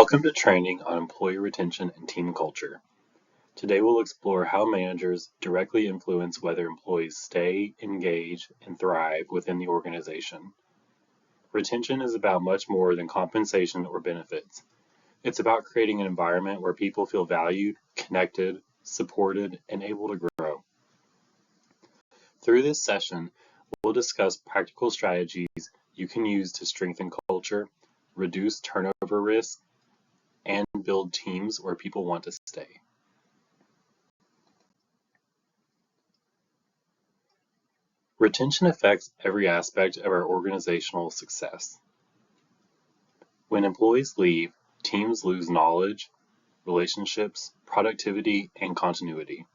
Welcome to training on employee retention and team culture. Today we'll explore how managers directly influence whether employees stay, engage, and thrive within the organization. Retention is about much more than compensation or benefits. It's about creating an environment where people feel valued, connected, supported, and able to grow. Through this session, we'll discuss practical strategies you can use to strengthen culture, reduce turnover risk, and build teams where people want to stay. Retention affects every aspect of our organizational success. When employees leave, teams lose knowledge, relationships, productivity, and continuity.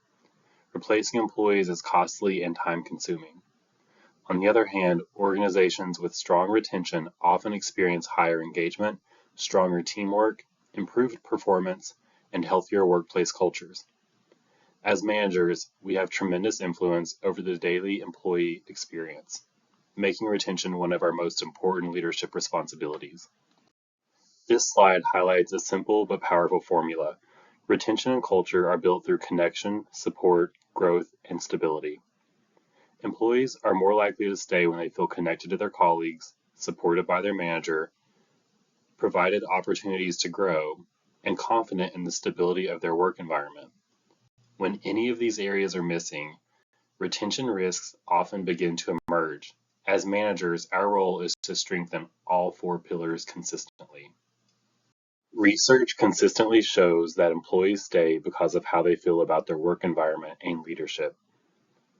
Replacing employees is costly and time-consuming. On the other hand, organizations with strong retention often experience higher engagement, stronger teamwork, improved performance, and healthier workplace cultures. As managers, we have tremendous influence over the daily employee experience, making retention one of our most important leadership responsibilities. This slide highlights a simple but powerful formula. Retention and culture are built through connection, support, growth, and stability. Employees are more likely to stay when they feel connected to their colleagues, supported by their manager, provided opportunities to grow, and confident in the stability of their work environment. When any of these areas are missing, retention risks often begin to emerge. As managers, our role is to strengthen all four pillars consistently. Research consistently shows that employees stay because of how they feel about their work environment and leadership.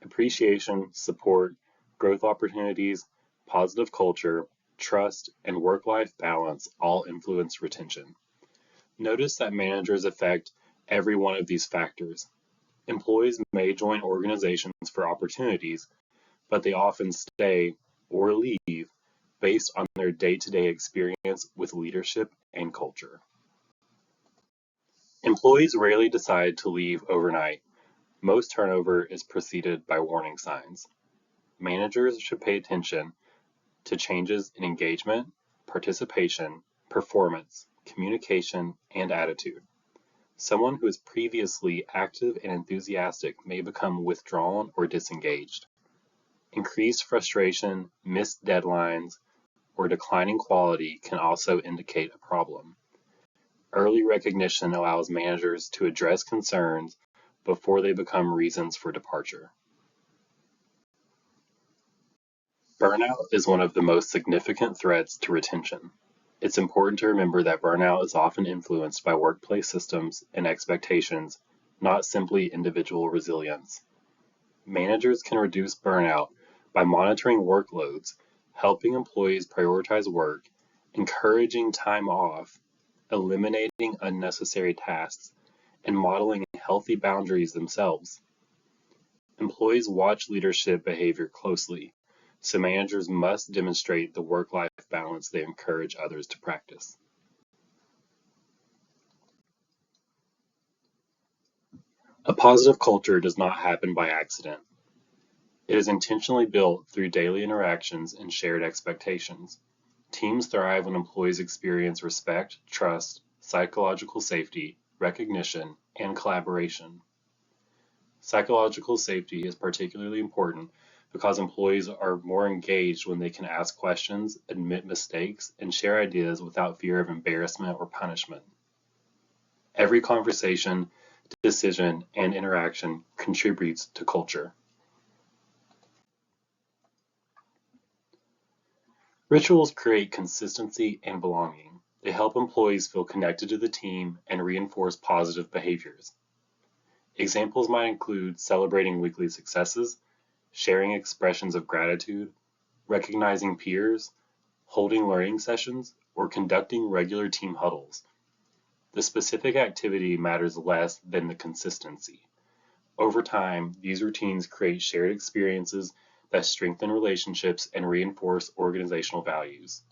Appreciation, support, growth opportunities, positive culture, trust, and work-life balance all influence retention. Notice that managers affect every one of these factors. Employees may join organizations for opportunities, but they often stay or leave based on their day-to-day experience with leadership and culture. Employees rarely decide to leave overnight. Most turnover is preceded by warning signs. Managers should pay attention to changes in engagement, participation, performance, communication, and attitude. Someone who is previously active and enthusiastic may become withdrawn or disengaged. Increased frustration, missed deadlines, or declining quality can also indicate a problem. Early recognition allows managers to address concerns before they become reasons for departure. Burnout is one of the most significant threats to retention. It's important to remember that burnout is often influenced by workplace systems and expectations, not simply individual resilience. Managers can reduce burnout by monitoring workloads, helping employees prioritize work, encouraging time off, eliminating unnecessary tasks, and modeling healthy boundaries themselves. Employees watch leadership behavior closely, so managers must demonstrate the work-life balance they encourage others to practice. A positive culture does not happen by accident. It is intentionally built through daily interactions and shared expectations. Teams thrive when employees experience respect, trust, psychological safety, recognition, and collaboration. Psychological safety is particularly important because employees are more engaged when they can ask questions, admit mistakes, and share ideas without fear of embarrassment or punishment. Every conversation, decision, and interaction contributes to culture. Rituals create consistency and belonging. They help employees feel connected to the team and reinforce positive behaviors. Examples might include celebrating weekly successes, sharing expressions of gratitude, recognizing peers, holding learning sessions, or conducting regular team huddles. The specific activity matters less than the consistency. Over time, these routines create shared experiences that strengthen relationships and reinforce organizational values.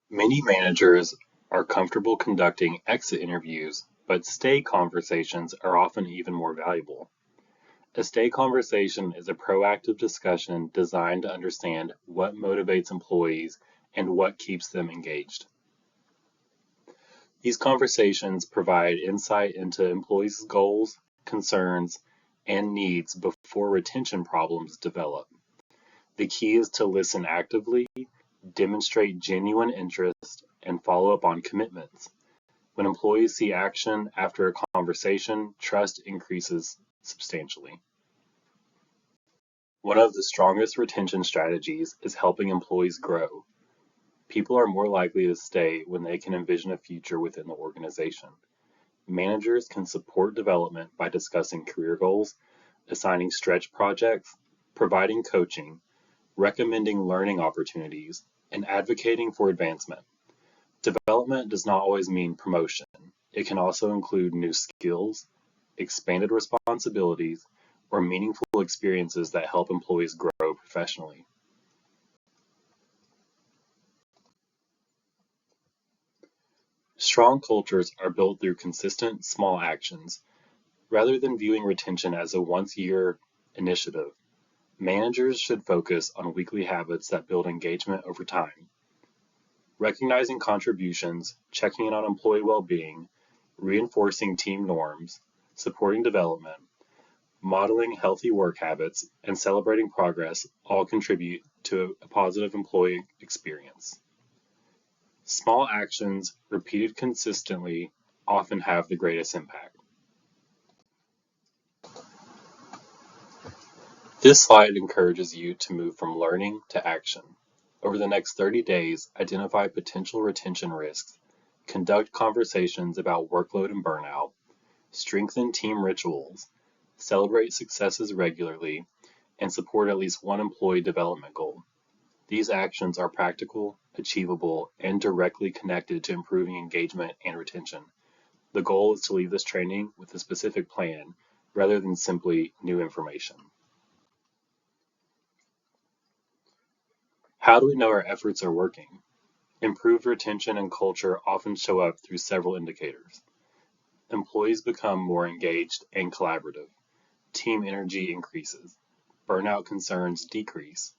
Many managers are comfortable conducting exit interviews, but stay conversations are often even more valuable. A stay conversation is a proactive discussion designed to understand what motivates employees and what keeps them engaged. These conversations provide insight into employees' goals, concerns, and needs before retention problems develop. The key is to listen actively, demonstrate genuine interest, and follow up on commitments. When employees see action after a conversation, trust increases substantially. One of the strongest retention strategies is helping employees grow. People are more likely to stay when they can envision a future within the organization. Managers can support development by discussing career goals, assigning stretch projects, providing coaching, recommending learning opportunities, and advocating for advancement. Development does not always mean promotion. It can also include new skills, expanded responsibilities, or meaningful experiences that help employees grow professionally. Strong cultures are built through consistent, small actions. Rather than viewing retention as a once-a-year initiative, managers should focus on weekly habits that build engagement over time. Recognizing contributions, checking in on employee well-being, reinforcing team norms, supporting development, modeling healthy work habits, and celebrating progress all contribute to a positive employee experience. Small actions, repeated consistently, often have the greatest impact. This slide encourages you to move from learning to action. Over the next 30 days, identify potential retention risks, conduct conversations about workload and burnout, strengthen team rituals, celebrate successes regularly, and support at least one employee development goal. These actions are practical, achievable, and directly connected to improving engagement and retention. The goal is to leave this training with a specific plan rather than simply new information. How do we know our efforts are working? Improved retention and culture often show up through several indicators. Employees become more engaged and collaborative. Team energy increases. Burnout concerns decrease.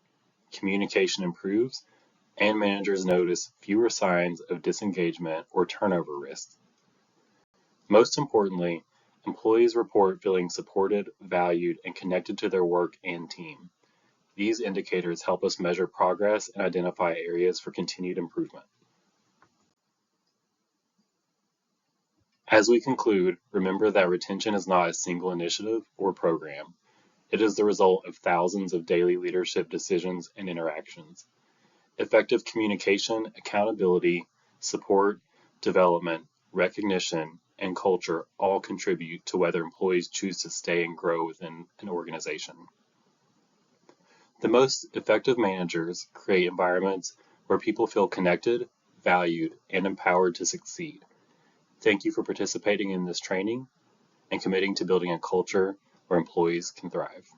Communication improves, and managers notice fewer signs of disengagement or turnover risks. Most importantly, employees report feeling supported, valued, and connected to their work and team. These indicators help us measure progress and identify areas for continued improvement. As we conclude, remember that retention is not a single initiative or program. It is the result of thousands of daily leadership decisions and interactions. Effective communication, accountability, support, development, recognition, and culture all contribute to whether employees choose to stay and grow within an organization. The most effective managers create environments where people feel connected, valued, and empowered to succeed. Thank you for participating in this training and committing to building a culture where employees can thrive.